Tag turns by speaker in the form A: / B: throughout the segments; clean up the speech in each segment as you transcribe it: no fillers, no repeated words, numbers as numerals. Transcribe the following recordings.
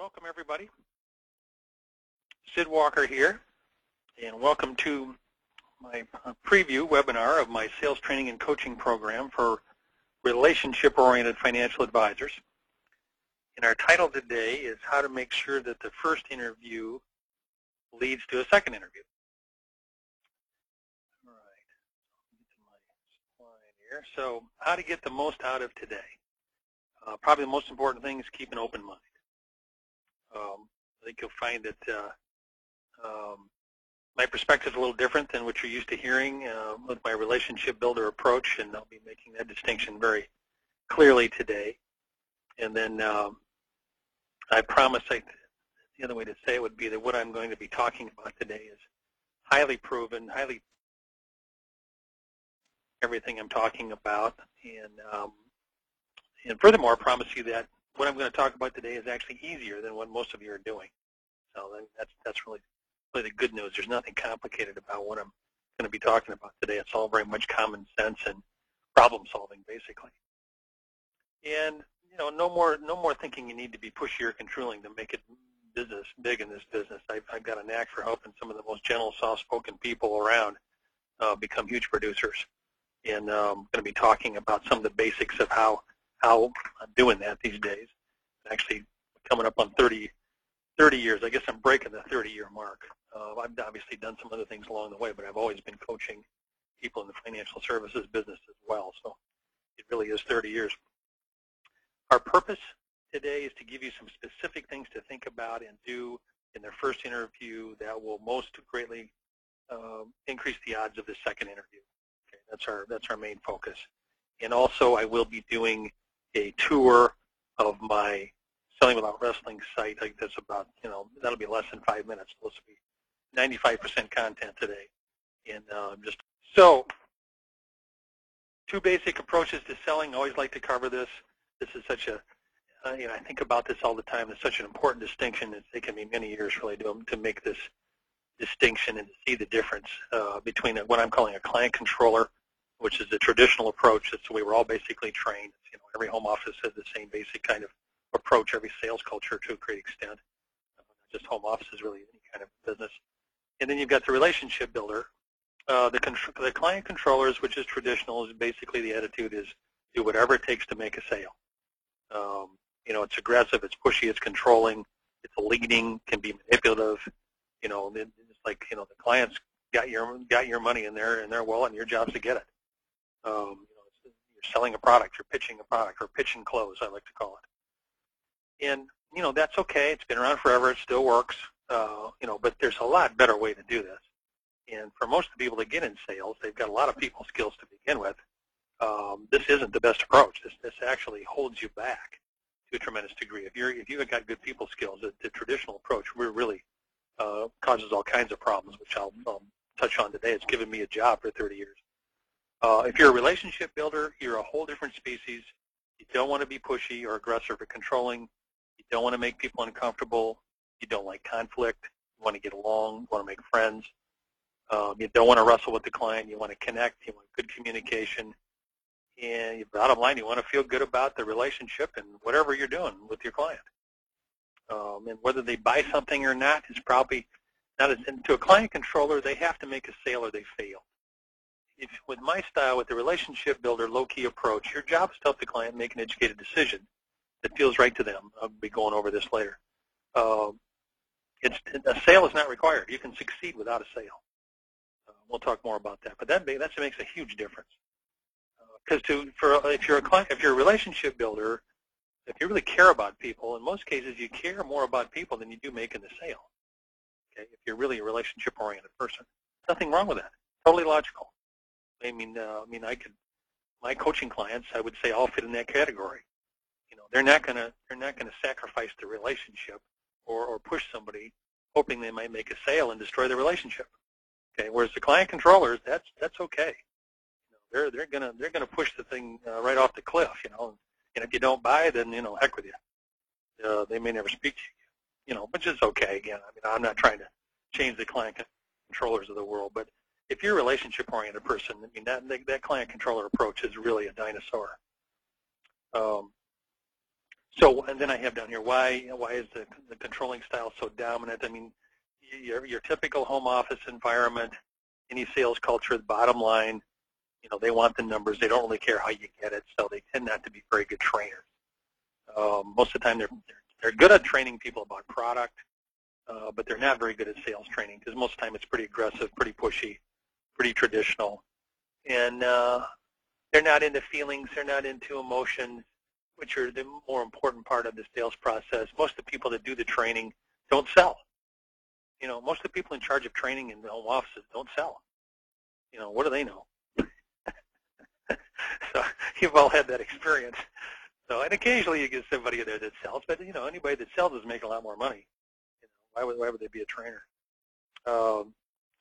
A: Welcome everybody. Sid Walker here, and welcome to my preview webinar of my sales training and coaching program for relationship-oriented financial advisors. And our title today is how to make sure that the first interview leads to a second interview. All right, get to my slide here. So how to get the most out of today. Probably the most important thing is keep an open mind. I think you'll find that my perspective is a little different than what you're used to hearing with my relationship builder approach, and I'll be making that distinction very clearly today. And then I promise the other way to say it would be that what I'm going to be talking about today is highly proven, everything I'm talking about, and furthermore, I promise you that what I'm going to talk about today is actually easier than what most of you are doing. So that's really the good news. There's nothing complicated about what I'm going to be talking about today. It's all very much common sense and problem solving, basically. And no more thinking you need to be pushy or controlling to make it big in this business. I've got a knack for helping some of the most gentle, soft-spoken people around become huge producers. And I'm going to be talking about some of the basics of how I'm doing that these days. Actually, coming up on 30 years. I guess I'm breaking the 30-year mark. I've obviously done some other things along the way, but I've always been coaching people in the financial services business as well. So it really is 30 years. Our purpose today is to give you some specific things to think about and do in their first interview that will most greatly increase the odds of the second interview. Okay, that's our main focus. And also, I will be doing a tour of my Selling Without Wrestling site. I think that's about, that'll be less than 5 minutes. It's supposed to be 95% content today. And so, two basic approaches to selling. I always like to cover this. This is such a, I think about this all the time. It's such an important distinction. It's taken me many years really to make this distinction and to see the difference between what I'm calling a client controller, which is the traditional approach. That's the way we're all basically trained. Every home office has the same basic kind of approach, every sales culture to a great extent. Not just home offices, really any kind of business. And then you've got the relationship builder. The client controllers, which is traditional, is basically the attitude is do whatever it takes to make a sale. It's aggressive, it's pushy, it's controlling, it's leading, can be manipulative. It's like the client's got your money in their wallet, and your job's to get it. You're selling a product, you're pitching a product, or pitch and close, I like to call it. And that's okay. It's been around forever. It still works. But there's a lot better way to do this. And for most of the people that get in sales, they've got a lot of people skills to begin with. This isn't the best approach. This actually holds you back to a tremendous degree. If you've got good people skills, the traditional approach really causes all kinds of problems, which I'll touch on today. It's given me a job for 30 years. If you're a relationship builder, you're a whole different species. You don't want to be pushy or aggressive or controlling. You don't want to make people uncomfortable. You don't like conflict. You want to get along. You want to make friends. You don't want to wrestle with the client. You want to connect. You want good communication. And bottom line, you want to feel good about the relationship and whatever you're doing with your client. And whether they buy something or not is probably not as, and to a client controller, they have to make a sale or they fail. With my style, with the relationship builder low-key approach, your job is to help the client make an educated decision that feels right to them. I'll be going over this later. A sale is not required. You can succeed without a sale. We'll talk more about that. But that makes a huge difference. Because if you're a relationship builder, if you really care about people, in most cases you care more about people than you do making the sale. Okay, if you're really a relationship-oriented person, nothing wrong with that. Totally logical. My coaching clients, I would say, all fit in that category. They're not going to sacrifice the relationship or push somebody hoping they might make a sale and destroy the relationship. Okay, whereas the client controllers, that's okay. They're gonna push the thing right off the cliff. And if you don't buy, then heck with you. They may never speak to you. Which is okay. Again, I'm not trying to change the client controllers of the world, but if you're a relationship-oriented person, that client controller approach is really a dinosaur. So, and then I have down here, why is the controlling style so dominant? I mean, your typical home office environment, any sales culture, the bottom line, they want the numbers. They don't really care how you get it, so they tend not to be very good trainers. Most of the time, they're good at training people about product, but they're not very good at sales training because most of the time it's pretty aggressive, pretty pushy, pretty traditional, and they're not into feelings. They're not into emotions, which are the more important part of the sales process. Most of the people that do the training don't sell. Most of the people in charge of training in the home offices don't sell. What do they know? So you've all had that experience. So, and occasionally you get somebody there that sells, but anybody that sells is making a lot more money. Why would they be a trainer? So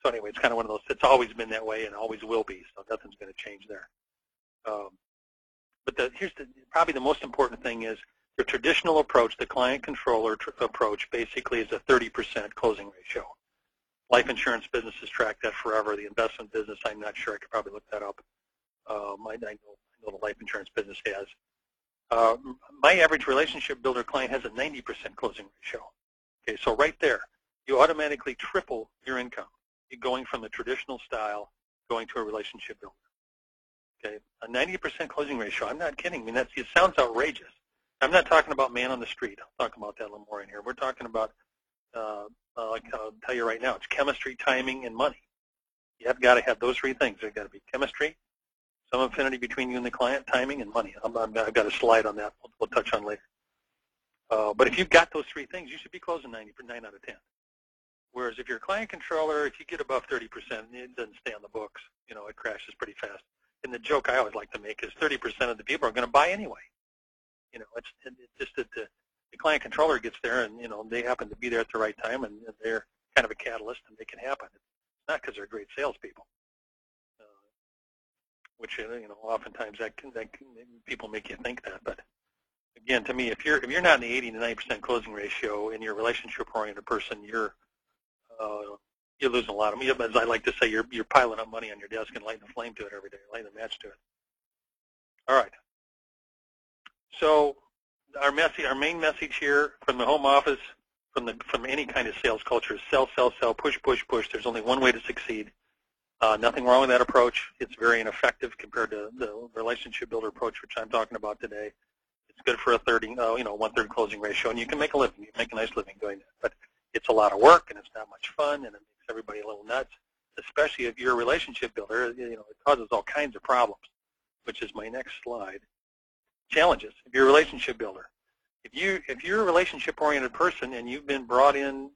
A: anyway, it's kind of one of those. It's always been that way and always will be. So nothing's going to change there. But here's probably the most important thing is the traditional approach, the client controller approach, basically is a 30% closing ratio. Life insurance businesses track that forever. The investment business, I'm not sure. I could probably look that up. I know the life insurance business has. My average relationship builder client has a 90% closing ratio. Okay, so right there, you automatically triple your income. You're going from the traditional style going to a relationship builder. Okay, a 90% closing ratio. I'm not kidding. I mean, it sounds outrageous. I'm not talking about man on the street. I'll talk about that a little more in here. We're talking about, like I'll tell you right now, it's chemistry, timing, and money. You've got to have those three things. There's got to be chemistry, some affinity between you and the client, timing, and money. I've got a slide on that we'll touch on later. But if you've got those three things, you should be closing 9 out of 10. Whereas if you're a client controller, if you get above 30%, it doesn't stay on the books. It crashes pretty fast. And the joke I always like to make is 30% of the people are going to buy anyway. It's just that the client controller gets there and, they happen to be there at the right time and they're kind of a catalyst and make it happen. It's not because they're great salespeople, which, oftentimes that people make you think that. But again, to me, if you're not in the 80 to 90% closing ratio and you're a relationship-oriented person, you're losing a lot of money. As I like to say, you're piling up money on your desk and lighting a flame to it every day, lighting a match to it. All right. So our main message here from the home office, from any kind of sales culture is sell, sell, sell, push, push, push. There's only one way to succeed. Nothing wrong with that approach. It's very ineffective compared to the relationship builder approach, which I'm talking about today. It's good for a 1/3 closing ratio, and you can make a living. You can make a nice living doing that. But it's a lot of work, and it's not much fun, and it makes everybody a little nuts, especially if you're a relationship builder. It causes all kinds of problems, which is my next slide. Challenges. If you're a relationship builder, if you're a relationship-oriented person and you've been brought in,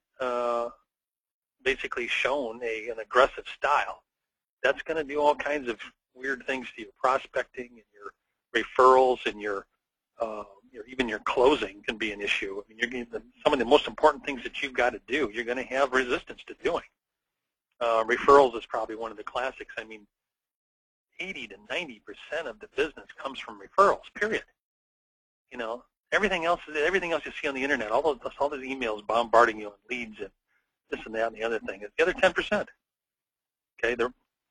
A: basically shown an aggressive style, that's going to do all kinds of weird things to your prospecting and your referrals and even your closing can be an issue. I mean, some of the most important things that you've got to do, you're going to have resistance to doing. Referrals is probably one of the classics. I mean, 80 to 90% of the business comes from referrals, period. Everything else you see on the internet, all those emails bombarding you on leads and this and that and the other thing, it's the other 10%. Okay,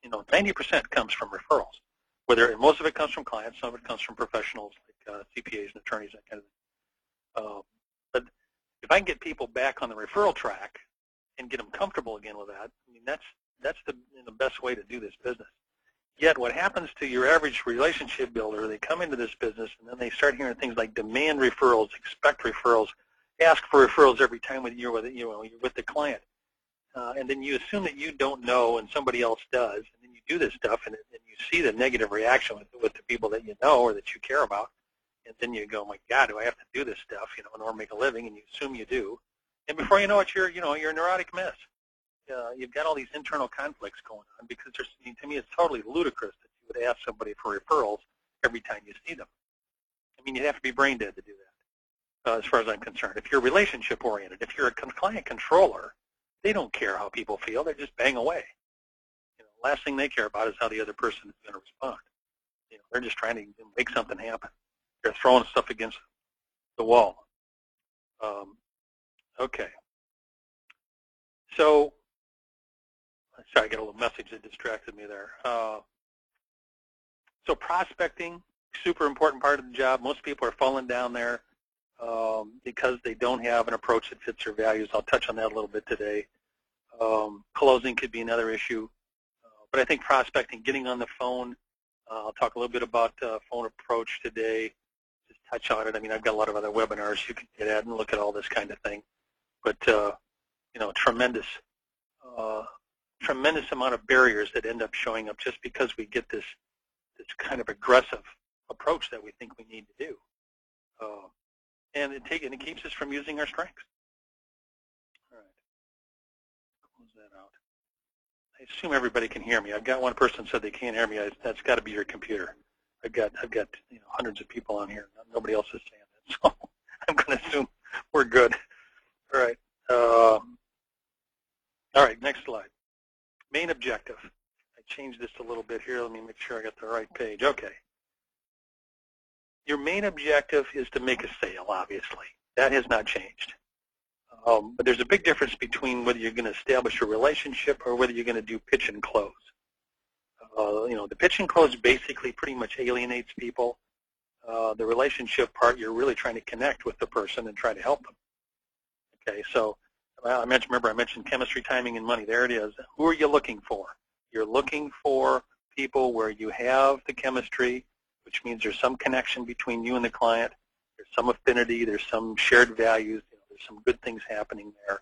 A: 90% comes from referrals. And most of it comes from clients, some of it comes from professionals like CPAs and attorneys, that kind of thing. But if I can get people back on the referral track and get them comfortable again with that, I mean, that's the best way to do this business. Yet what happens to your average relationship builder, they come into this business and then they start hearing things like demand referrals, expect referrals, ask for referrals every time you're with the client. And then you assume that you don't know and somebody else does, and then you do this stuff and you see the negative reaction with the people that you know or that you care about, and then you go, my God, do I have to do this stuff, in order to make a living? And you assume you do, and before you know it, you're a neurotic mess. You've got all these internal conflicts going on because to me it's totally ludicrous that you would ask somebody for referrals every time you see them. I mean, you'd have to be brain dead to do that, as far as I'm concerned. If you're relationship oriented, if you're a client controller, they don't care how people feel. They just bang away. Last thing they care about is how the other person is going to respond. They're just trying to make something happen. They're throwing stuff against the wall. Okay. So, sorry, I got a little message that distracted me there. So prospecting, super important part of the job. Most people are falling down there. because they don't have an approach that fits their values. I'll touch on that a little bit today. Closing could be another issue. But I think prospecting, getting on the phone, I'll talk a little bit about phone approach today, just touch on it. I mean, I've got a lot of other webinars you can get at and look at all this kind of thing. But, you know, tremendous amount of barriers that end up showing up just because we get this kind of aggressive approach that we think we need to do. And it keeps us from using our strengths. All right, close that out. I assume everybody can hear me. I've got one person said they can't hear me. That's got to be your computer. I've got you know, hundreds of people on here. Nobody else is saying that, so I'm going to assume we're good. All right. All right. Next slide. Main objective. I changed this a little bit here. Let me make sure I got the right page. Okay. Your main objective is to make a sale, obviously. That has not changed. But there's a big difference between whether you're going to establish a relationship or whether you're going to do pitch and close. You know, the pitch and close basically pretty much alienates people. The relationship part, you're really trying to connect with the person and try to help them. Okay, so remember I mentioned chemistry, timing, and money. There it is. Who are you looking for? You're looking for people where you have the chemistry, which means there's some connection between you and the client. There's some affinity. There's some shared values. You know, there's some good things happening there.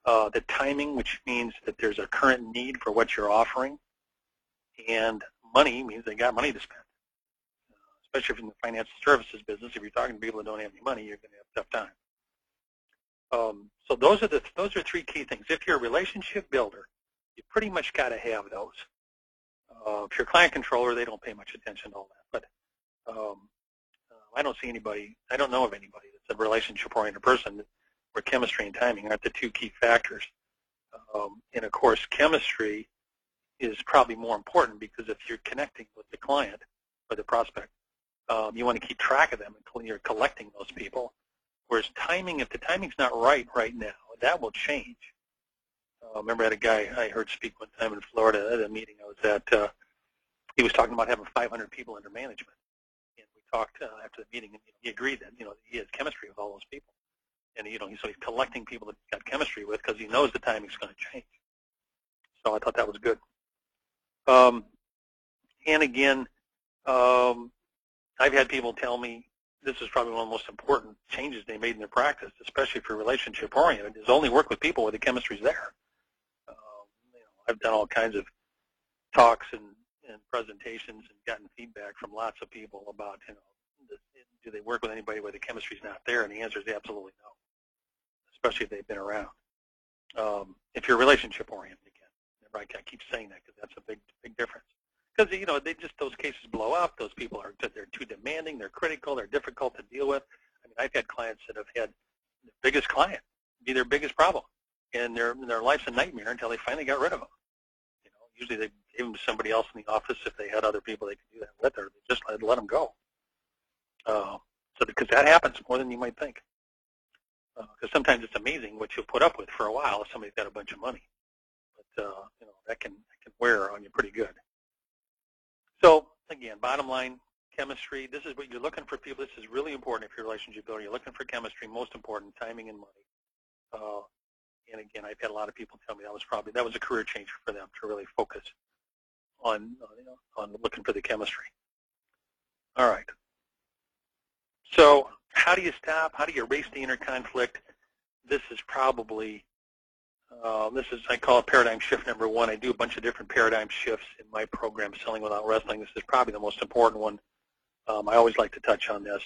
A: The timing, which means that there's a current need for what you're offering. And money means they got money to spend. Especially if you're in the financial services business, if you're talking to people that don't have any money, you're going to have a tough time. So those are three key things. If you're a relationship builder, you pretty much got to have those. If you're a client controller, they don't pay much attention to all that. But I don't know of anybody that's a relationship-oriented person where chemistry and timing aren't the two key factors. And of course, chemistry is probably more important because if you're connecting with the client or the prospect, you want to keep track of them and you're collecting those people. Whereas timing, if the timing's not right now, that will change. Remember I had a guy I heard speak one time in Florida at a meeting I was at. He was talking about having 500 people under management. And we talked after the meeting, and he agreed that he has chemistry with all those people. And so he's collecting people that he's got chemistry with because he knows the timing's going to change. So I thought that was good. And again, I've had people tell me this is probably one of the most important changes they made in their practice, especially for relationship-oriented, is only work with people where the chemistry's there. I've done all kinds of talks and presentations and gotten feedback from lots of people about, do they work with anybody where the chemistry's not there? And the answer is absolutely no, especially if they've been around. If you're relationship-oriented, again, I keep saying that because that's a big difference. Because those cases blow up. Those people they're too demanding. They're critical. They're difficult to deal with. I mean, I've had clients that have had the biggest client be their biggest problem, and their life's a nightmare until they finally got rid of them. Usually they gave them to somebody else in the office if they had other people they could do that with, or they just let them go. So because that happens more than you might think. Because sometimes it's amazing what you'll put up with for a while if somebody's got a bunch of money, but that can wear on you pretty good. So again, bottom line, chemistry. This is what you're looking for people. This is really important if you're a relationship builder. You're looking for chemistry. Most important, timing and money. And again, I've had a lot of people tell me that was a career changer for them to really focus on looking for the chemistry. All right. So how do you stop? How do you erase the inner conflict? This is probably I call it paradigm shift number one. I do a bunch of different paradigm shifts in my program, Selling Without Wrestling. This is probably the most important one. I always like to touch on this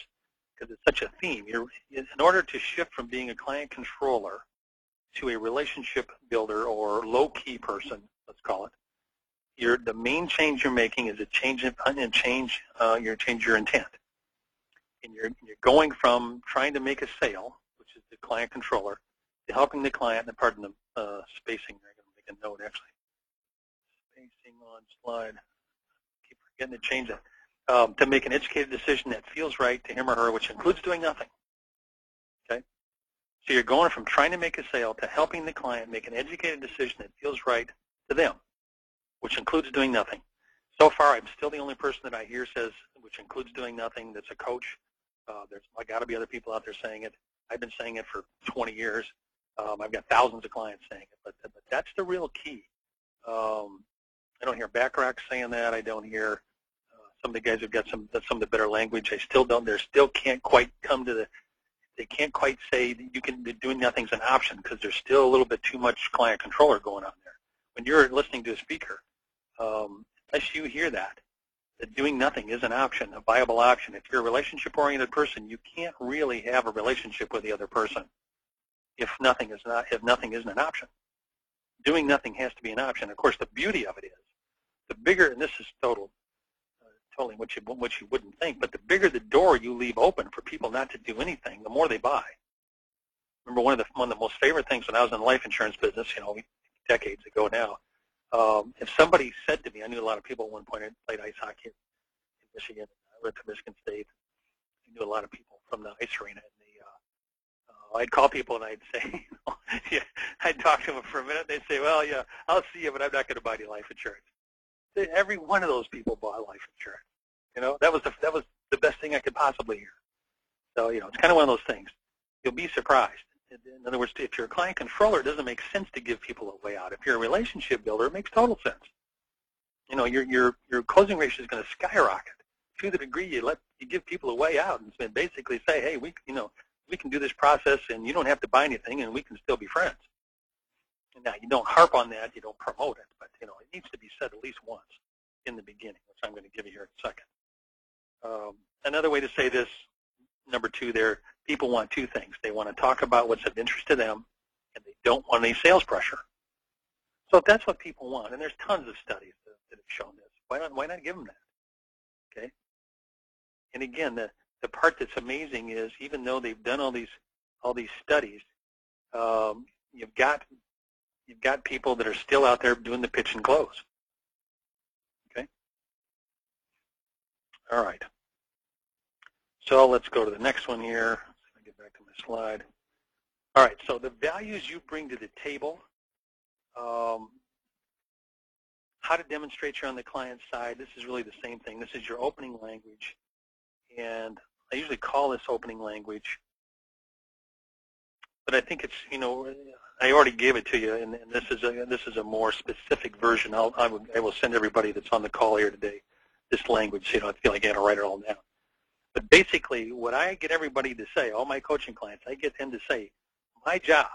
A: because it's such a theme. In order to shift from being a client controller to a relationship builder or low-key person, let's call it, the main change you're making is change your intent. And you're going from trying to make a sale, which is the client controller, to helping the client, and pardon the spacing, I'm going to make a note actually. Spacing on slide. Keep forgetting to change that. To make an educated decision that feels right to him or her, which includes doing nothing. Okay? So you're going from trying to make a sale to helping the client make an educated decision that feels right to them, which includes doing nothing. So far, I'm still the only person that I hear says, which includes doing nothing, that's a coach. There's got to be other people out there saying it. I've been saying it for 20 years. I've got thousands of clients saying it, but that's the real key. I don't hear Bacharach saying that. I don't hear some of the guys who've got some of the better language. I still don't. They still can't quite come to the. They can't quite say that you can doing nothing's an option because there's still a little bit too much client controller going on there. When you're listening to a speaker, unless you hear that doing nothing is an option, a viable option. If you're a relationship-oriented person, you can't really have a relationship with the other person if nothing isn't an option. Doing nothing has to be an option. Of course, the beauty of it is the bigger, and this is totally what you wouldn't think, but the bigger the door you leave open for people not to do anything, the more they buy. Remember, one of the most favorite things when I was in the life insurance business, decades ago now, if somebody said to me, I knew a lot of people at one point. I played ice hockey in Michigan. I went to Michigan State. I knew a lot of people from the ice arena. And I'd call people and I'd say, yeah, I'd talk to them for a minute. They'd say, well, yeah, I'll see you, but I'm not going to buy any life insurance. Every one of those people bought life insurance. That was the best thing I could possibly hear. So, it's kind of one of those things. You'll be surprised. In other words, if you're a client controller, it doesn't make sense to give people a way out. If you're a relationship builder, it makes total sense. Your closing ratio is going to skyrocket to the degree you give people a way out and basically say, hey, we can do this process and you don't have to buy anything and we can still be friends. And now you don't harp on that, you don't promote it, but it needs to be said at least once in the beginning, which I'm going to give you here in a second. Another way to say this, number two there, people want two things. They want to talk about what's of interest to them, and they don't want any sales pressure. So if that's what people want, and there's tons of studies that have shown this, why not give them that? Okay. And again, the part that's amazing is even though they've done all these studies, you've got people that are still out there doing the pitch and close. Okay. All right. So let's go to the next one here. Let me get back to my slide. All right, so the values you bring to the table, how to demonstrate you're on the client side. This is really the same thing. This is your opening language, and I usually call this opening language, but I think it's, I already gave it to you, and this is a more specific version. I will send everybody that's on the call here today this language, so I feel like I got to write it all down. But basically, what I get everybody to say, all my coaching clients, I get them to say, my job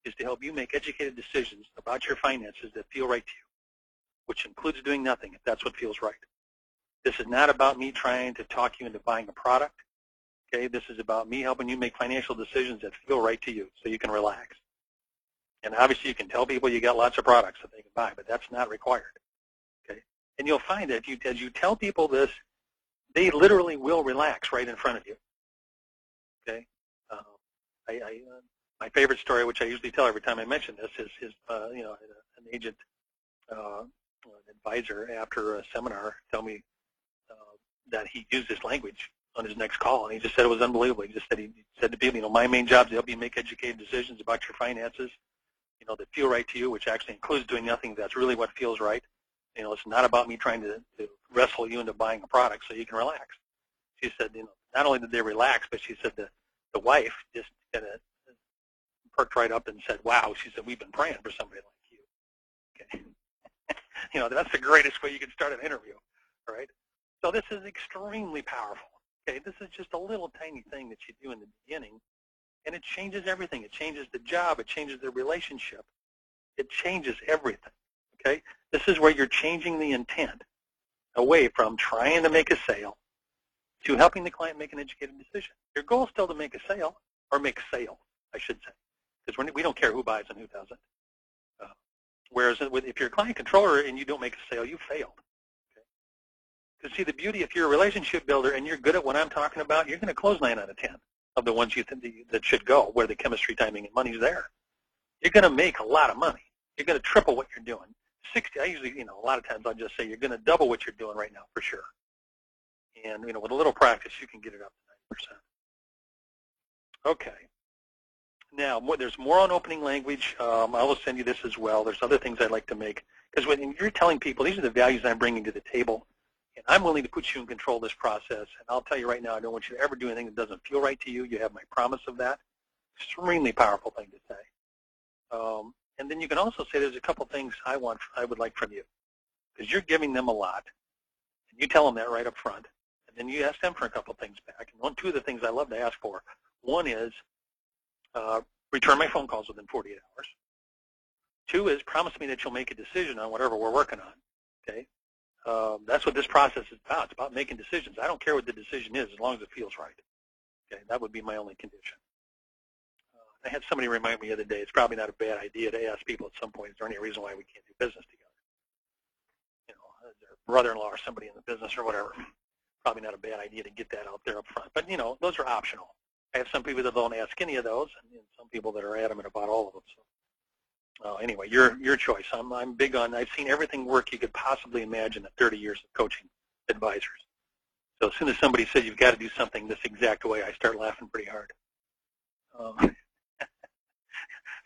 A: is to help you make educated decisions about your finances that feel right to you, which includes doing nothing if that's what feels right. This is not about me trying to talk you into buying a product. Okay, this is about me helping you make financial decisions that feel right to you so you can relax. And obviously, you can tell people you got lots of products that they can buy, but that's not required. Okay, and you'll find that as you tell people this, they literally will relax right in front of you. Okay, my favorite story, which I usually tell every time I mention this, is an agent, an advisor after a seminar, tell me that he used this language on his next call, and he just said it was unbelievable. He said to people, my main job is to help you make educated decisions about your finances, that feel right to you, which actually includes doing nothing. That's really what feels right. It's not about me trying to wrestle you into buying a product so you can relax. She said, not only did they relax, but she said the wife just kind of perked right up and said, wow. She said, we've been praying for somebody like you. Okay. That's the greatest way you can start an interview, right? So this is extremely powerful. Okay, this is just a little tiny thing that you do in the beginning, and it changes everything. It changes the job. It changes the relationship. It changes everything. Okay, this is where you're changing the intent away from trying to make a sale to helping the client make an educated decision. Your goal is still to make a sale, or make sales, I should say, because we don't care who buys and who doesn't. Whereas if you're a client controller and you don't make a sale, you failed. Okay? Because see, the beauty, if you're a relationship builder and you're good at what I'm talking about, you're going to close 9 out of 10 of the ones you think that should go, where the chemistry, timing, and money's there. You're going to make a lot of money. You're going to triple what you're doing. 60, I usually, a lot of times I'll just say you're going to double what you're doing right now for sure. And, with a little practice, you can get it up to 90%. Okay. Now, there's more on opening language. I will send you this as well. There's other things I'd like to make. Because when you're telling people, these are the values I'm bringing to the table, And I'm willing to put you in control of this process. And I'll tell you right now, I don't want you to ever do anything that doesn't feel right to you. You have my promise of that. Extremely powerful thing to say. And then you can also say there's a couple things I would like from you, because you're giving them a lot. And you tell them that right up front. And then you ask them for a couple things back. And two of the things I love to ask for, one is return my phone calls within 48 hours. Two is promise me that you'll make a decision on whatever we're working on. Okay, that's what this process is about. It's about making decisions. I don't care what the decision is as long as it feels right. Okay, that would be my only condition. I had somebody remind me the other day, it's probably not a bad idea to ask people at some point, is there any reason why we can't do business together? You know, their brother-in-law or somebody in the business or whatever. Probably not a bad idea to get that out there up front. But, you know, those are optional. I have some people that don't ask any of those, and some people that are adamant about all of them. So anyway, your choice. I'm big on, I've seen everything work you could possibly imagine in 30 years of coaching advisors. So as soon as somebody says you've got to do something this exact way, I start laughing pretty hard.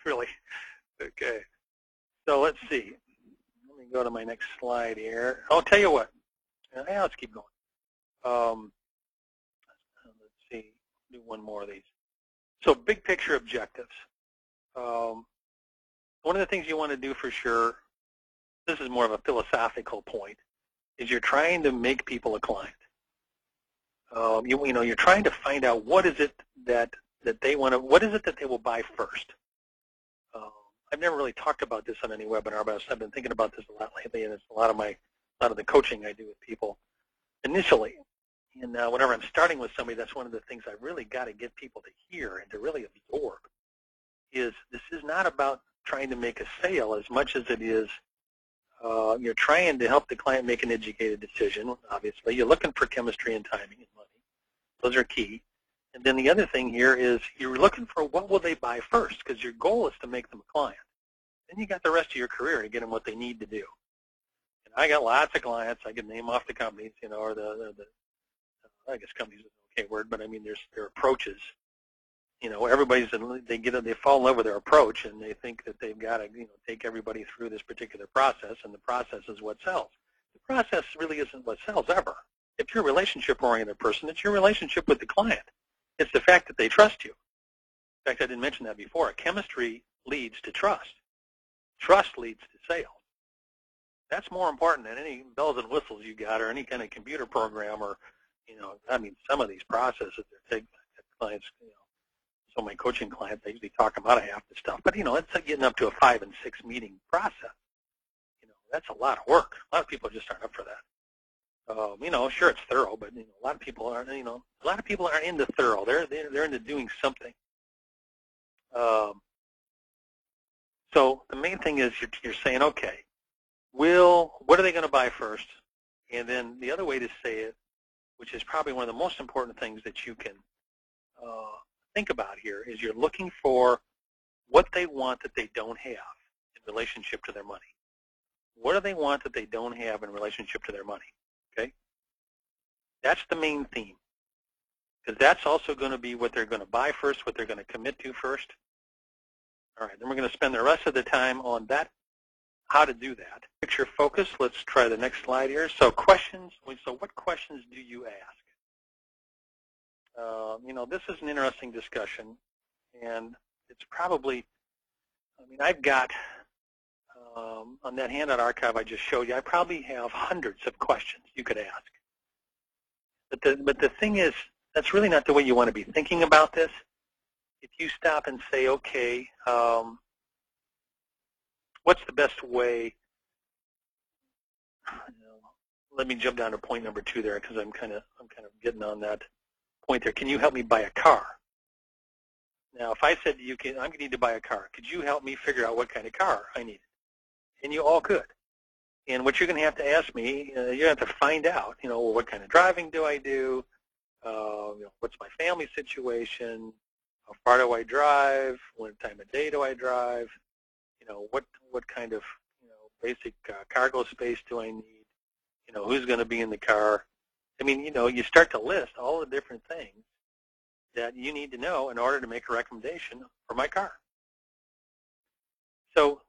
A: Really? Okay. So let's see. Let me go to my next slide here. I'll tell you what. Yeah, let's keep going. Let's see. Do one more of these. So big picture objectives. One of the things you want to do for sure, this is more of a philosophical point, is you're trying to make people a client. You know, you're trying to find out what is it that they want to, what is it that they will buy first. I've never really talked about this on any webinar, but I've been thinking about this a lot lately, and it's a lot of the coaching I do with people initially. And whenever I'm starting with somebody, that's one of the things I really got to get people to hear and to really absorb. Is this is not about trying to make a sale as much as it is you're trying to help the client make an educated decision. Obviously, you're looking for chemistry and timing and money; those are key. And then the other thing here is you're looking for what will they buy first, because your goal is to make them a client. Then you got the rest of your career to get them what they need to do. And I got lots of clients. I can name off the companies, you know, or I guess companies is an okay word, but I mean their approaches. You know, they fall in love with their approach, and they think that they've got to, you know, take everybody through this particular process, and the process is what sells. The process really isn't what sells ever. If you're a relationship-oriented person, it's your relationship with the client. It's the fact that they trust you. In fact, I didn't mention that before. Chemistry leads to trust. Trust leads to sales. That's more important than any bells and whistles you got or any kind of computer program or, you know, I mean, some of these processes that take clients, you know, so my coaching clients, they usually talk them out of half the stuff. But, you know, it's getting up to a 5 and 6 meeting process. You know, that's a lot of work. A lot of people just aren't up for that. You know, sure, it's thorough, but you know, a lot of people aren't. You know, a lot of people aren't into thorough. They're into doing something. So the main thing is you're saying, okay, what are they going to buy first? And then the other way to say it, which is probably one of the most important things that you can think about here, is you're looking for what they want that they don't have in relationship to their money. What do they want that they don't have in relationship to their money? Okay, that's the main theme, because that's also going to be what they're going to buy first, what they're going to commit to first. All right, then we're going to spend the rest of the time on that, how to do that. Picture focus. Let's try the next slide here. So questions. So what questions do you ask? You know, this is an interesting discussion, and it's probably, I mean, I've got, on that handout archive I just showed you, I probably have hundreds of questions you could ask. But the thing is, that's really not the way you want to be thinking about this. If you stop and say, okay, what's the best way? Let me jump down to point number 2 there, because I'm kind of getting on that point there. Can you help me buy a car? Now, if I said to you, I'm going to need to buy a car, could you help me figure out what kind of car I need? And you all could. And what you're going to have to ask me, you have to find out, you know, well, what kind of driving do I do? You know, what's my family situation? How far do I drive? What time of day do I drive? You know, what kind of, you know, basic cargo space do I need? You know, who's going to be in the car? I mean, you know, you start to list all the different things that you need to know in order to make a recommendation for my car. So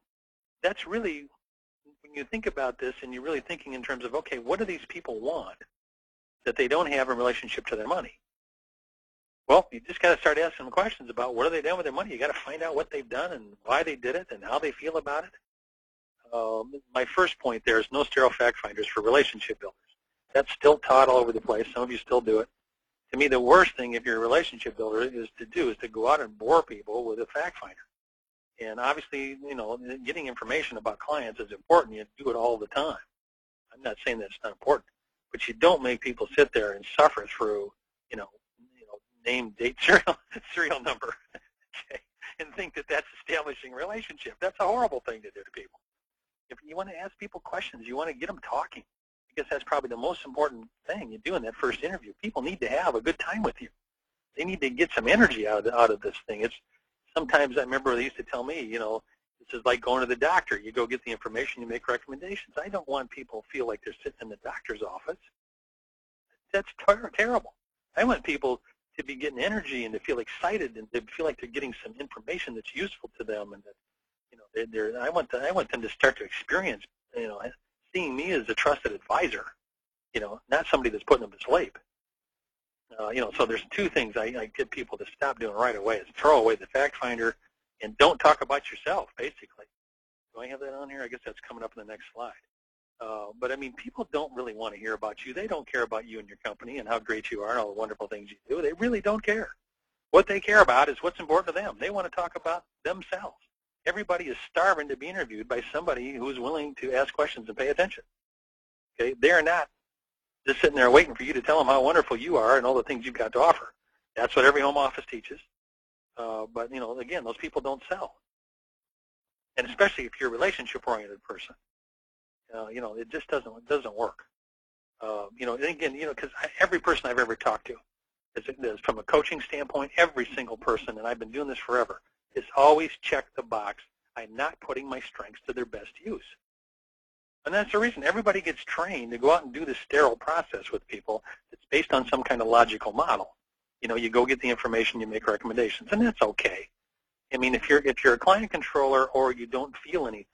A: that's really, when you think about this and you're really thinking in terms of, okay, what do these people want that they don't have in relationship to their money? Well, you just got to start asking them questions about what are they doing with their money. You got to find out what they've done and why they did it and how they feel about it. My first point there is no sterile fact finders for relationship builders. That's still taught all over the place. Some of you still do it. To me, the worst thing if you're a relationship builder is to go out and bore people with a fact finder. And obviously, you know, getting information about clients is important. You do it all the time. I'm not saying that it's not important, but you don't make people sit there and suffer through, you know, name, date, serial number, okay, and think that that's establishing a relationship. That's a horrible thing to do to people. If you want to ask people questions, you want to get them talking, because that's probably the most important thing you do in that first interview. People need to have a good time with you. They need to get some energy out of this thing. It's sometimes, I remember they used to tell me, you know, this is like going to the doctor. You go get the information, you make recommendations. I don't want people to feel like they're sitting in the doctor's office. That's terrible. I want people to be getting energy and to feel excited and to feel like they're getting some information that's useful to them, and that, you know, I want them to start to experience, you know, seeing me as a trusted advisor, you know, not somebody that's putting them to sleep. You know, so there's two things I get people to stop doing right away: is throw away the fact finder and don't talk about yourself. Basically, do I have that on here? I guess that's coming up in the next slide. But I mean, people don't really want to hear about you. They don't care about you and your company and how great you are and all the wonderful things you do. They really don't care. What they care about is what's important to them. They want to talk about themselves. Everybody is starving to be interviewed by somebody who's willing to ask questions and pay attention. Okay, they're not just sitting there waiting for you to tell them how wonderful you are and all the things you've got to offer. That's what every home office teaches. But you know, again, those people don't sell, and especially if you're a relationship-oriented person. You know, it just doesn't work. You know, and again, you know, because every person I've ever talked to, is from a coaching standpoint, every single person, and I've been doing this forever, is always check the box. I'm not putting my strengths to their best use. And that's the reason everybody gets trained to go out and do this sterile process with people. It's based on some kind of logical model. You know, you go get the information, you make recommendations, and that's okay. I mean, if you're a client controller or you don't feel anything,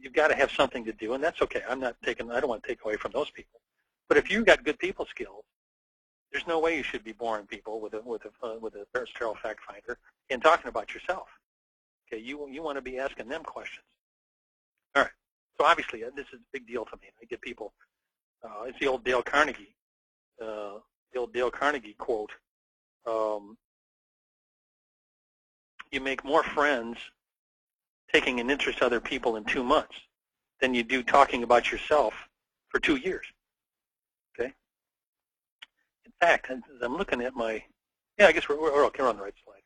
A: you've got to have something to do, and that's okay. I don't want to take away from those people. But if you've got good people skills, there's no way you should be boring people with a sterile fact finder and talking about yourself. Okay, you want to be asking them questions. All right. So obviously, this is a big deal to me. I get people. It's the old Dale Carnegie, quote. You make more friends taking an interest in other people in 2 months than you do talking about yourself for 2 years. Okay. In fact, as I'm looking at my, I guess we're okay. We're on the right slide.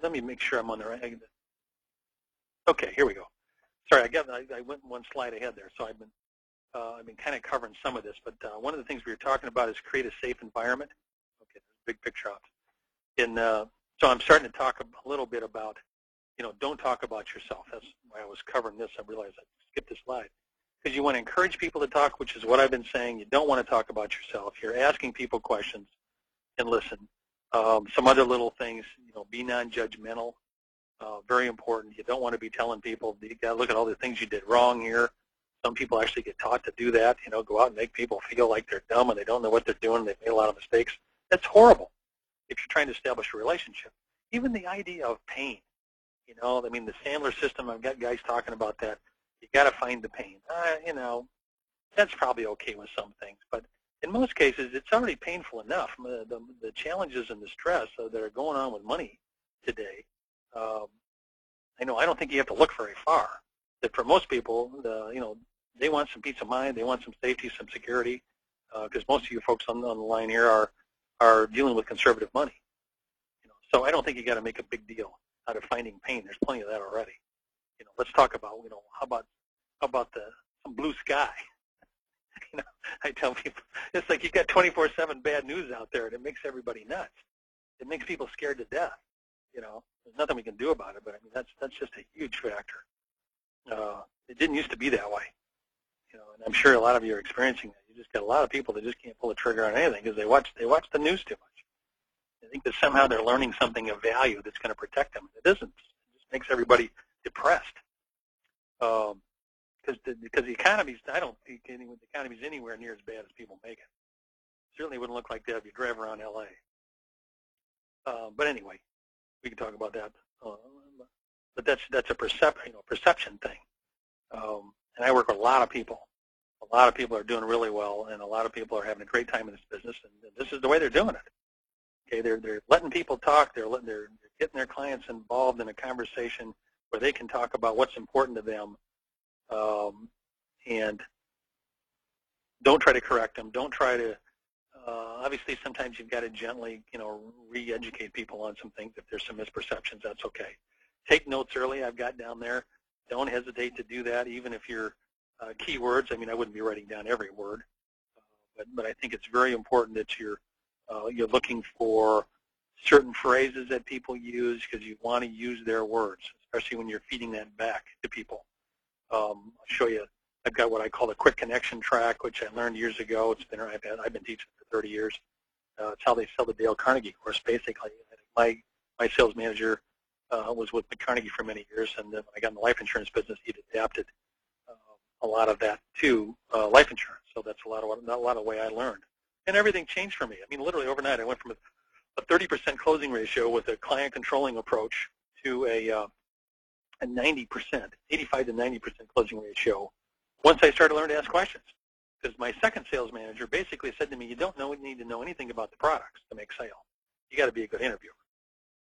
A: Let me make sure I'm on the right. Okay, here we go. Sorry, I went one slide ahead there, so I've been kind of covering some of this. But one of the things we were talking about is create a safe environment. Okay, there's a big picture out. And so I'm starting to talk a little bit about, you know, don't talk about yourself. That's why I was covering this. I realized I skipped this slide. Because you want to encourage people to talk, which is what I've been saying. You don't want to talk about yourself. You're asking people questions and listen. Some other little things, you know, be non-judgmental. Very important. You don't want to be telling people, you got to look at all the things you did wrong here. Some people actually get taught to do that, you know, go out and make people feel like they're dumb and they don't know what they're doing. They've made a lot of mistakes. That's horrible if you're trying to establish a relationship. Even the idea of pain, you know, I mean, the Sandler system, I've got guys talking about that. You got to find the pain. You know, that's probably okay with some things, but in most cases, it's already painful enough. The challenges and the stress that are going on with money today, I don't think you have to look very far. That for most people, you know, they want some peace of mind, they want some safety, some security, because most of you folks on the line here are dealing with conservative money. You know, so I don't think you got to make a big deal out of finding pain. There's plenty of that already. You know, let's talk about, you know, how about some blue sky. You know, I tell people, it's like you got 24/7 bad news out there, and it makes everybody nuts. It makes people scared to death. You know, there's nothing we can do about it, but I mean that's just a huge factor. It didn't used to be that way. You know, and I'm sure a lot of you are experiencing that. You just got a lot of people that just can't pull the trigger on anything because they watch the news too much. They think that somehow they're learning something of value that's going to protect them. It isn't. It just makes everybody depressed. because the economy's, I don't think the economy's anywhere near as bad as people make it. Certainly wouldn't look like that if you drive around L.A. But anyway, we can talk about that. But that's a perception thing. And I work with a lot of people. A lot of people are doing really well, and a lot of people are having a great time in this business, and this is the way they're doing it. Okay, they're letting people talk. They're getting their clients involved in a conversation where they can talk about what's important to them, and don't try to correct them. Don't try to. Obviously, sometimes you've got to gently, re-educate people on some things. If there's some misperceptions, that's okay. Take notes early. I've got down there. Don't hesitate to do that, even if you're keywords. I mean, I wouldn't be writing down every word, but I think it's very important that you're looking for certain phrases that people use because you want to use their words, especially when you're feeding that back to people. I'll show you. I've got what I call the quick connection track, which I learned years ago. I've been teaching for 30 years. It's how they sell the Dale Carnegie course. Basically, my sales manager was with Carnegie for many years, and then when I got in the life insurance business, he adapted a lot of that to life insurance. So that's a lot of the way I learned, and everything changed for me. I mean, literally overnight, I went from a 30% closing ratio with a client controlling approach to a 90%, 85 to 90% closing ratio. Once I started learning to ask questions, because my second sales manager basically said to me, you don't need to know anything about the products to make sale. You got to be a good interviewer,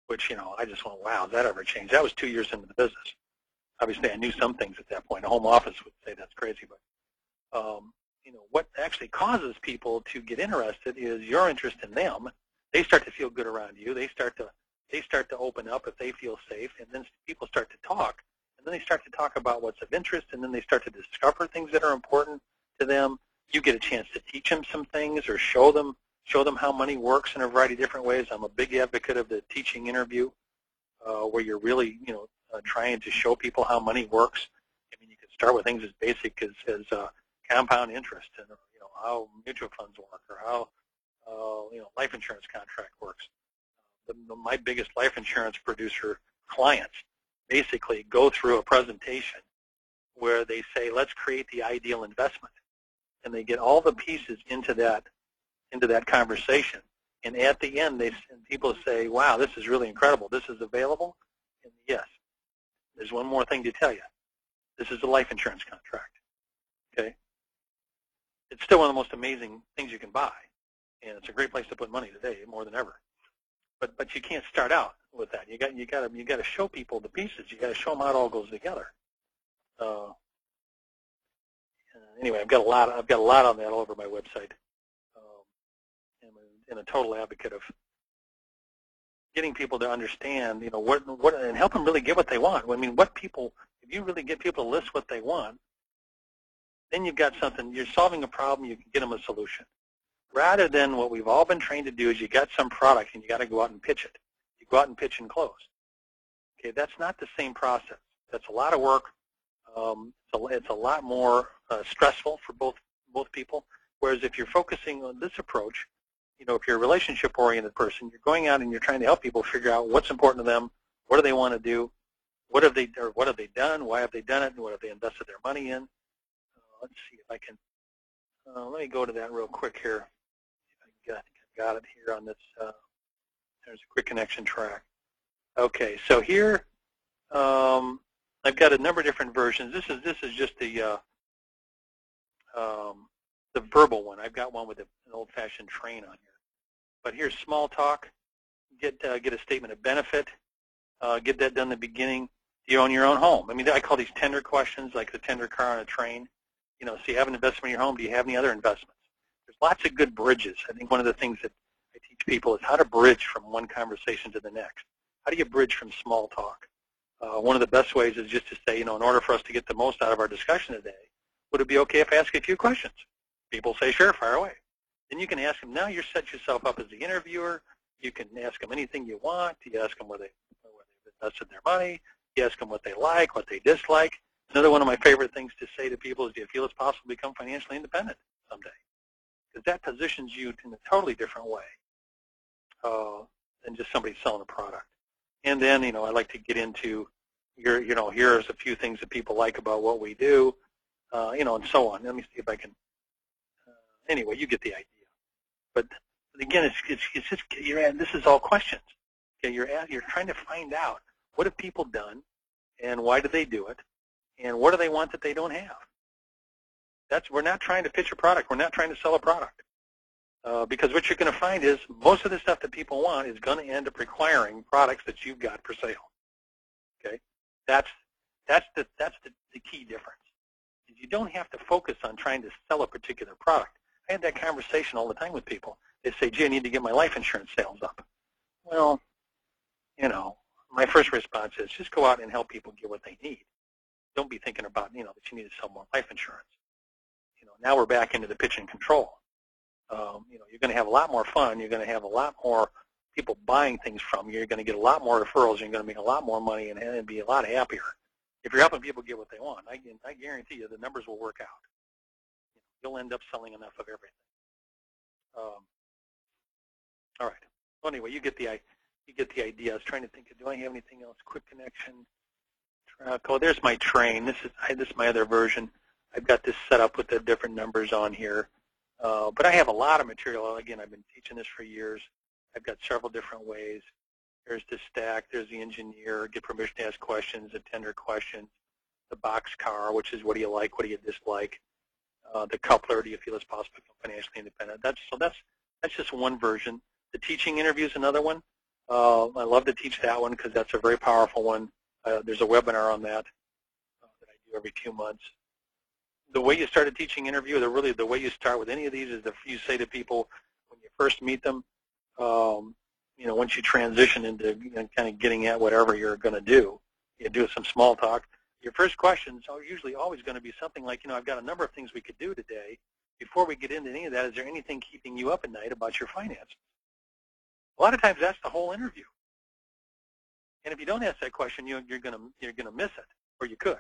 A: which, I just went, wow, has that ever changed? That was 2 years into the business. Obviously, I knew some things at that point. A home office would say that's crazy, but, what actually causes people to get interested is your interest in them. They start to feel good around you. They start to open up if they feel safe, and then people start to talk. And then they start to talk about what's of interest, and then they start to discover things that are important to them. You get a chance to teach them some things or show them how money works in a variety of different ways. I'm a big advocate of the teaching interview, where you're really, trying to show people how money works. I mean, you can start with things as basic as compound interest, and how mutual funds work, or how life insurance contract works. My biggest life insurance producer clients basically go through a presentation where they say, let's create the ideal investment. And they get all the pieces into that conversation. And at the end, people say, wow, this is really incredible. This is available? And yes. There's one more thing to tell you. This is a life insurance contract. Okay? It's still one of the most amazing things you can buy. And it's a great place to put money today, more than ever. But you can't start out with that. You got to show people the pieces. You got to show them how it all goes together. Anyway, I've got a lot on that all over my website. I'm a total advocate of getting people to understand, what and help them really get what they want. I mean, if you really get people to list what they want, then you've got something. You're solving a problem. You can get them a solution. Rather than what we've all been trained to do is you got some product and you got to go out and pitch it. You go out and pitch and close. Okay, that's not the same process. That's a lot of work. It's a lot more stressful for both people. Whereas if you're focusing on this approach, if you're a relationship-oriented person, you're going out and you're trying to help people figure out what's important to them, what do they want to do, what have they done, why have they done it, and what have they invested their money in. Let's see if I can. Let me go to that real quick here. I think I've got it here on this. There's a quick connection track. Okay, so here I've got a number of different versions. This is just the verbal one. I've got one with an old-fashioned train on here. But here's small talk. Get a statement of benefit. Get that done in the beginning. Do you own your own home? I mean, I call these tender questions, like the tender car on a train. So you have an investment in your home. Do you have any other investments? There's lots of good bridges. I think one of the things that I teach people is how to bridge from one conversation to the next. How do you bridge from small talk? One of the best ways is just to say, in order for us to get the most out of our discussion today, would it be okay if I ask a few questions? People say, sure, fire away. Then you can ask them, now you set yourself up as the interviewer. You can ask them anything you want. You ask them where they've invested their money. You ask them what they like, what they dislike. Another one of my favorite things to say to people is, do you feel it's possible to become financially independent someday? Because that positions you in a totally different way than just somebody selling a product. And then, I like to get into, here's a few things that people like about what we do. and so on. Let me see if I can. Anyway, you get the idea. But again, it's just this is all questions. Okay, you're trying to find out what have people done, and why do they do it, and what do they want that they don't have. We're not trying to pitch a product. We're not trying to sell a product. Because what you're going to find is most of the stuff that people want is going to end up requiring products that you've got for sale. Okay, that's the key difference. You don't have to focus on trying to sell a particular product. I had that conversation all the time with people. They say, "Gee, I need to get my life insurance sales up." Well, my first response is just go out and help people get what they need. Don't be thinking about that you need to sell more life insurance. Now we're back into the pitch and control. You're going to have a lot more fun. You're going to have a lot more people buying things from you. You're going to get a lot more referrals. You're going to make a lot more money and be a lot happier. If you're helping people get what they want, I guarantee you the numbers will work out. You'll end up selling enough of everything. All right. Well, anyway, you get the idea. I was trying to think, do I have anything else? Quick connection. Oh, there's my train. This is my other version. I've got this set up with the different numbers on here. But I have a lot of material. Again, I've been teaching this for years. I've got several different ways. There's the stack. There's the engineer. Get permission to ask questions. The tender questions. The boxcar, which is what do you like? What do you dislike? The coupler. Do you feel it's possible to become financially independent? That's just one version. The teaching interview is another one. I love to teach that one because that's a very powerful one. There's a webinar on that that I do every 2 months. The way you start a teaching interview, the way you start with any of these is if you say to people when you first meet them, once you transition into kind of getting at whatever you're going to do, you do some small talk. Your first questions are usually always going to be something like, I've got a number of things we could do today. Before we get into any of that, is there anything keeping you up at night about your finances? A lot of times that's the whole interview. And if you don't ask that question, you're going to miss it, or you could.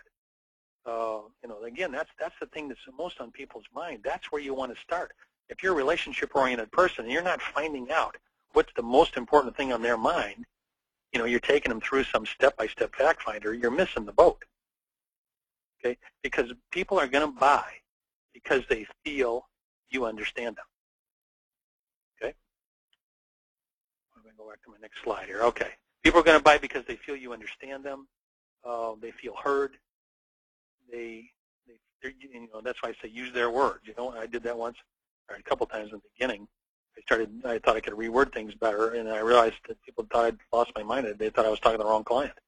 A: Again, that's the thing that's the most on people's mind. That's where you want to start. If you're a relationship-oriented person and you're not finding out what's the most important thing on their mind, you're taking them through some step-by-step fact finder, you're missing the boat. Okay? Because people are going to buy because they feel you understand them. Okay? I'm going to go back to my next slide here. Okay. People are going to buy because they feel you understand them. They feel heard. That's why I say use their words. I did that once, or a couple times in the beginning. I thought I could reword things better, and I realized that people thought I'd lost my mind. They thought I was talking to the wrong client.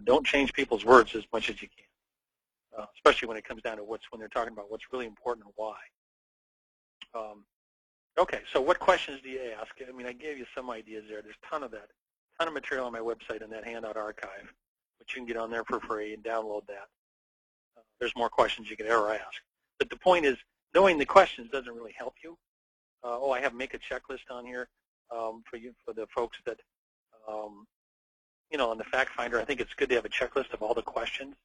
A: Don't change people's words as much as you can, especially when it comes down to when they're talking about what's really important and why. Okay, so what questions do you ask? I gave you some ideas there. There's a ton of material on my website in that handout archive, which you can get on there for free and download that. There's more questions you could ever ask. But the point is, knowing the questions doesn't really help you. I have make a checklist on here for the folks that, on the fact finder. I think it's good to have a checklist of all the questions,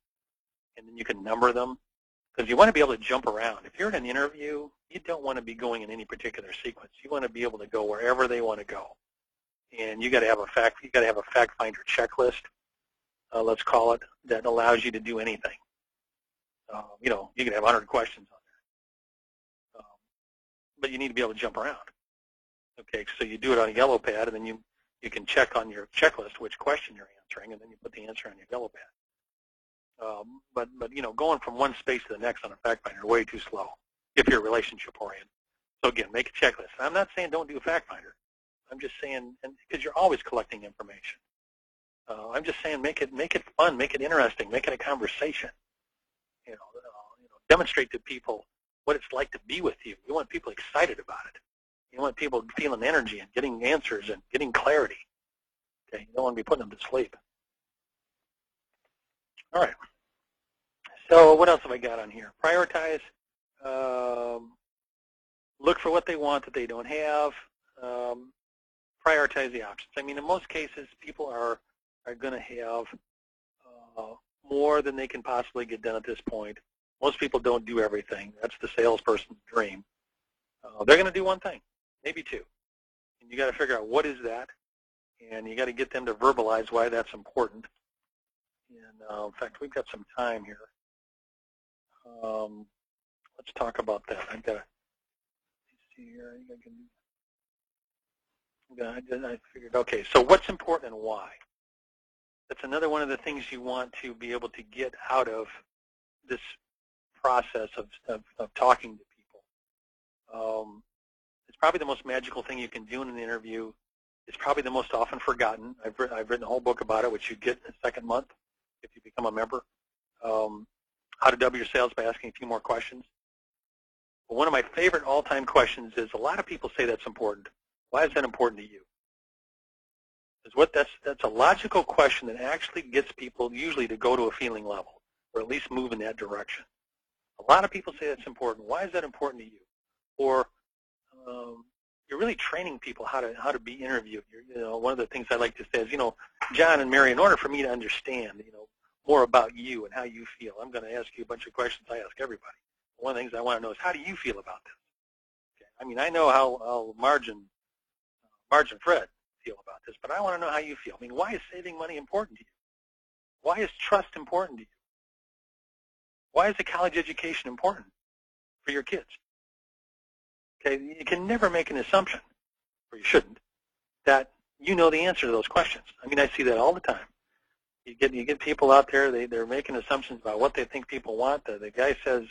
A: and then you can number them, because you want to be able to jump around. If you're in an interview, you don't want to be going in any particular sequence. You want to be able to go wherever they want to go, and you got to have a fact finder checklist, let's call it, that allows you to do anything. You can have 100 questions on there, but you need to be able to jump around. Okay, so you do it on a yellow pad, and then you can check on your checklist which question you're answering, and then you put the answer on your yellow pad. But going from one space to the next on a fact finder is way too slow if you're relationship oriented. So again, make a checklist. I'm not saying don't do a fact finder. I'm just saying, because you're always collecting information. I'm just saying make it fun, make it interesting, make it a conversation. Demonstrate to people what it's like to be with you. You want people excited about it. You want people feeling energy and getting answers and getting clarity. Okay, you don't want to be putting them to sleep. All right. So what else have I got on here? Prioritize. Look for what they want that they don't have. Prioritize the options. In most cases, people are going to have more than they can possibly get done at this point. Most people don't do everything. That's the salesperson's dream. They're going to do one thing, maybe two. And you got to figure out what is that, and you got to get them to verbalize why that's important. And in fact, we've got some time here. Let's talk about that. I've got to see here. I figured, okay, so what's important and why? That's another one of the things you want to be able to get out of this process of talking to people. It's probably the most magical thing you can do in an interview. It's probably the most often forgotten. I've written a whole book about it, which you get in the second month if you become a member. How to double your sales by asking a few more questions. But one of my favorite all-time questions is, a lot of people say that's important. Why is that important to you? That's a logical question that actually gets people usually to go to a feeling level, or at least move in that direction. A lot of people say that's important. Why is that important to you? Or you're really training people how to be interviewed. One of the things I like to say is, John and Mary, in order for me to understand, more about you and how you feel, I'm going to ask you a bunch of questions I ask everybody. One of the things I want to know is, how do you feel about this? Okay. I mean, I know how Marge and Fred feel about this, but I want to know how you feel. I mean, why is saving money important to you? Why is trust important to you? Why is a college education important for your kids? Okay, you can never make an assumption, or you shouldn't, that you know the answer to those questions. I mean, I see that all the time. You get people out there, they're making assumptions about what they think people want. The guy says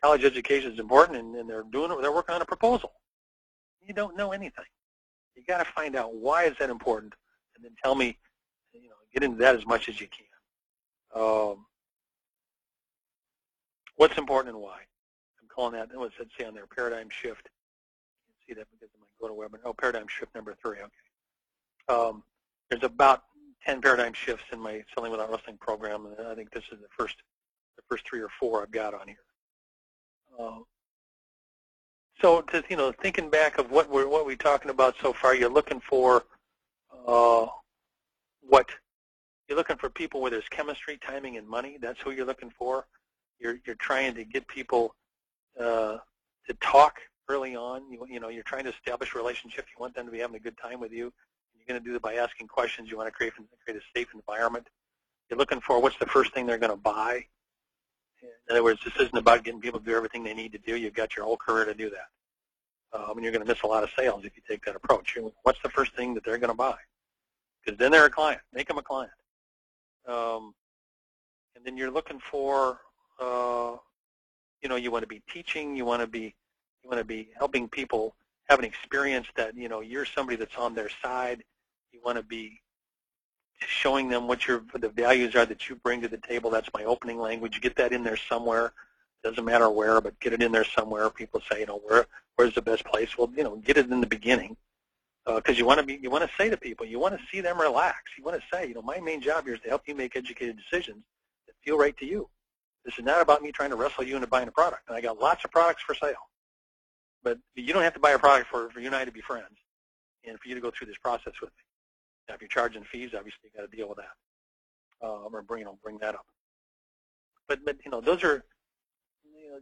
A: college education is important, and they're working on a proposal. You don't know anything. You got to find out, why is that important, and then tell me, get into that as much as you can. What's important and why? I'm calling that, what's it say on there, paradigm shift. You can see that because of my GoToWebinar. Oh, paradigm shift number 3. Okay. There's about 10 paradigm shifts in my Selling Without Wrestling program, and I think this is the first 3 or 4 I've got on here. So, thinking back of what we're talking about so far, you're looking for what you're looking for people where there's chemistry, timing, and money. That's who you're looking for. You're trying to get people to talk early on. You're trying to establish a relationship. You want them to be having a good time with you. You're going to do that by asking questions. You want to create a safe environment. You're looking for, what's the first thing they're going to buy. In other words, this isn't about getting people to do everything they need to do. You've got your whole career to do that. And you're going to miss a lot of sales if you take that approach. What's the first thing that they're going to buy? Because then they're a client. Make them a client. And then you're looking for, you want to be teaching. You want to be helping people have an experience that you're somebody that's on their side. You want to be showing them what the values are that you bring to the table. That's my opening language. Get that in there somewhere. Doesn't matter where, but get it in there somewhere. People say, where's the best place? Well, get it in the beginning, because you want to say to people, you want to see them relax. You want to say, my main job here is to help you make educated decisions that feel right to you. This is not about me trying to wrestle you into buying a product. And I got lots of products for sale, but you don't have to buy a product for you and I to be friends, and for you to go through this process with me. Now, if you're charging fees, obviously you got to deal with that, or bring that up. But those are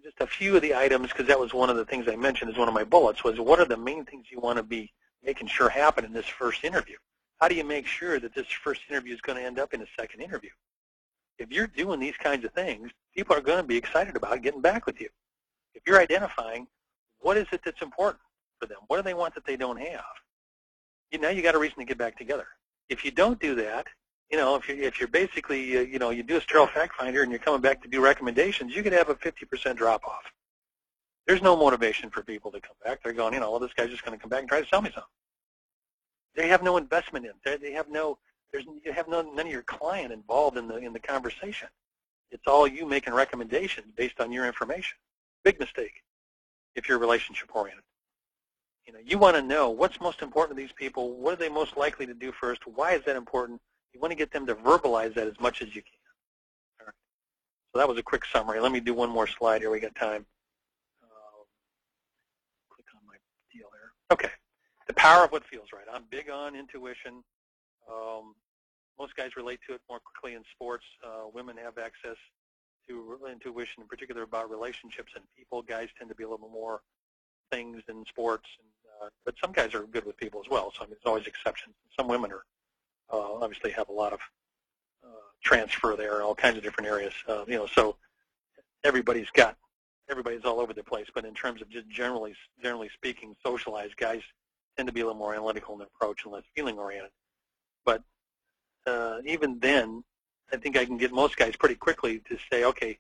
A: just a few of the items, because that was one of the things I mentioned as one of my bullets, was what are the main things you want to be making sure happen in this first interview? How do you make sure that this first interview is going to end up in a second interview? If you're doing these kinds of things, people are going to be excited about getting back with you. If you're identifying what is it that's important for them, what do they want that they don't have, now you got a reason to get back together. If you don't do that, if you're basically, you do a sterile fact finder and you're coming back to do recommendations, you could have a 50% drop off. There's no motivation for people to come back. They're going, well, this guy's just going to come back and try to sell me something. They have no investment in it. You have none of your client involved in the conversation. It's all you making recommendations based on your information. Big mistake if you're relationship oriented. You want to know what's most important to these people. What are they most likely to do first? Why is that important? You want to get them to verbalize that as much as you can. All right. So that was a quick summary. Let me do one more slide here. We got time. Click on my deal there. Okay. The power of what feels right. I'm big on intuition. Most guys relate to it more quickly in sports. Women have access to intuition, in particular about relationships and people. Guys tend to be a little more things in sports, but some guys are good with people as well. So there's always exceptions. Some women are obviously have a lot of transfer there in all kinds of different areas. So everybody's all over the place, but in terms of just generally speaking, socialized guys tend to be a little more analytical in their approach and less feeling oriented. But even then, I think I can get most guys pretty quickly to say, okay,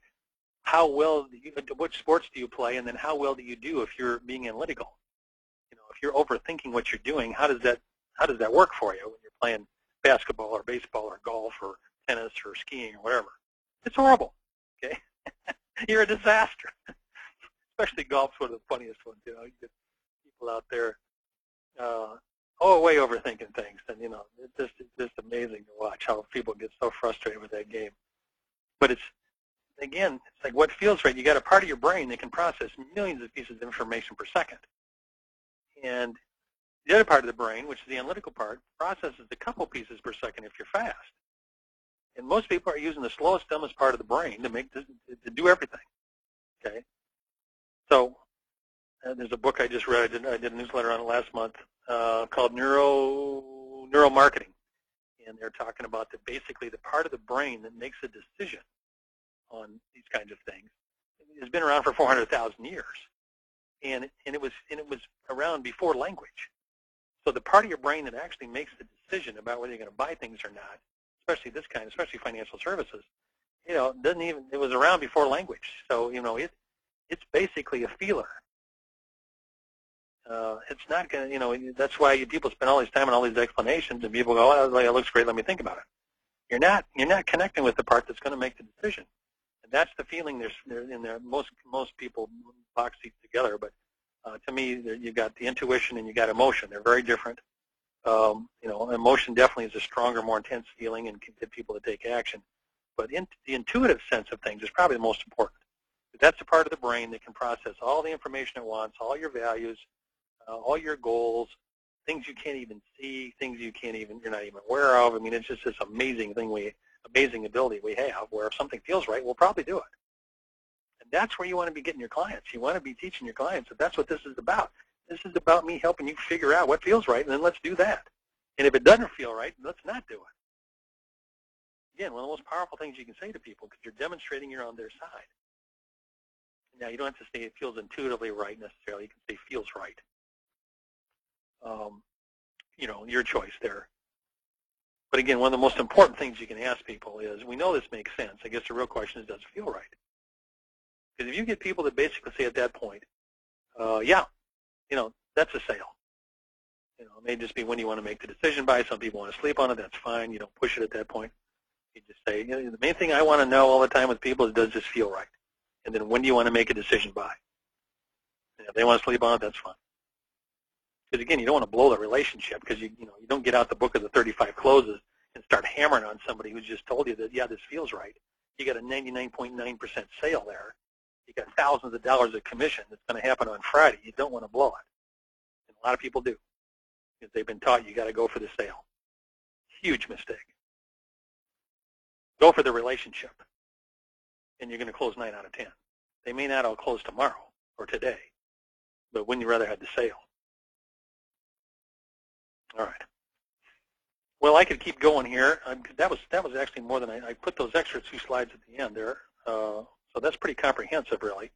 A: what sports do you play, and then how well do you do if you're being analytical? You know, if you're overthinking what you're doing, how does that work for you when you're playing basketball or baseball or golf or tennis or skiing or whatever? It's horrible. Okay, you're a disaster. Especially golf's one of the funniest ones. You know, you get people out there, way overthinking things, and you know, it's just amazing to watch how people get so frustrated with that game. But it's like what feels right. You got a part of your brain that can process millions of pieces of information per second, and the other part of the brain, which is the analytical part, processes a couple pieces per second if you're fast. And most people are using the slowest, dumbest part of the brain to do everything. Okay, so there's a book I just read. I did a newsletter on it last month called Neuromarketing, and they're talking about basically the part of the brain that makes a decision on these kinds of things has been around for 400,000 years, and it was around before language. So the part of your brain that actually makes the decision about whether you're going to buy things or not, especially financial services, you know, it was around before language. So you know, it's basically a feeler. It's not going to, you know, that's why people spend all this time on all these explanations, and people go, oh, that looks great, let me think about it. You're not connecting with the part that's going to make the decision. And that's the feeling most people box these together, but to me, you've got the intuition and you got emotion. They're very different. You know, emotion definitely is a stronger, more intense feeling and can get people to take action. But the intuitive sense of things is probably the most important. That's the part of the brain that can process all the information at once, all your values, all your goals, things you can't even see, things you're not even aware of. I mean, it's just this amazing ability we have where if something feels right, we'll probably do it. And that's where you want to be getting your clients. You want to be teaching your clients that that's what this is about. This is about me helping you figure out what feels right, and then let's do that. And if it doesn't feel right, let's not do it. Again, one of the most powerful things you can say to people, because you're demonstrating you're on their side. Now, you don't have to say it feels intuitively right necessarily. You can say feels right. You know, your choice there. But again, one of the most important things you can ask people is, we know this makes sense. I guess the real question is, does it feel right? Because if you get people that basically say at that point, yeah, you know, that's a sale. You know, it may just be when you want to make the decision by. Some people want to sleep on it. That's fine. You don't push it at that point. You just say, you know, the main thing I want to know all the time with people is, does this feel right? And then when do you want to make a decision by? And if they want to sleep on it, that's fine. Because again, you don't want to blow the relationship, because you don't get out the book of the 35 closes and start hammering on somebody who's just told you that, yeah, this feels right. You got a 99.9% sale there. You got thousands of dollars of commission that's going to happen on Friday. You don't want to blow it. And a lot of people do, because they've been taught you got to go for the sale. Huge mistake. Go for the relationship, and you're going to close 9 out of 10. They may not all close tomorrow or today, but wouldn't you rather have the sale? All right. Well, I could keep going here. That was actually more than I put those extra 2 slides at the end there. So that's pretty comprehensive, really,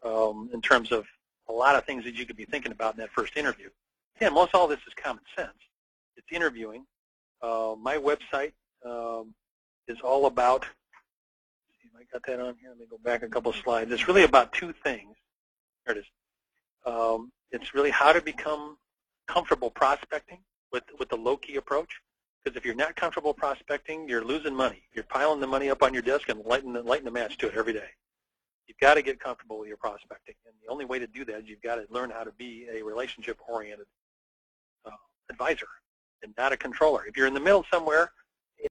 A: in terms of a lot of things that you could be thinking about in that first interview. Again, most all this is common sense. It's interviewing. My website is all about, let's see if I got that on here. Let me go back a couple of slides. It's really about 2 things. There it is. It's really how to become comfortable prospecting with the low-key approach. Because if you're not comfortable prospecting, you're losing money. You're piling the money up on your desk and lighting the match to it every day. You've got to get comfortable with your prospecting. And the only way to do that is you've got to learn how to be a relationship-oriented advisor and not a controller. If you're in the middle somewhere,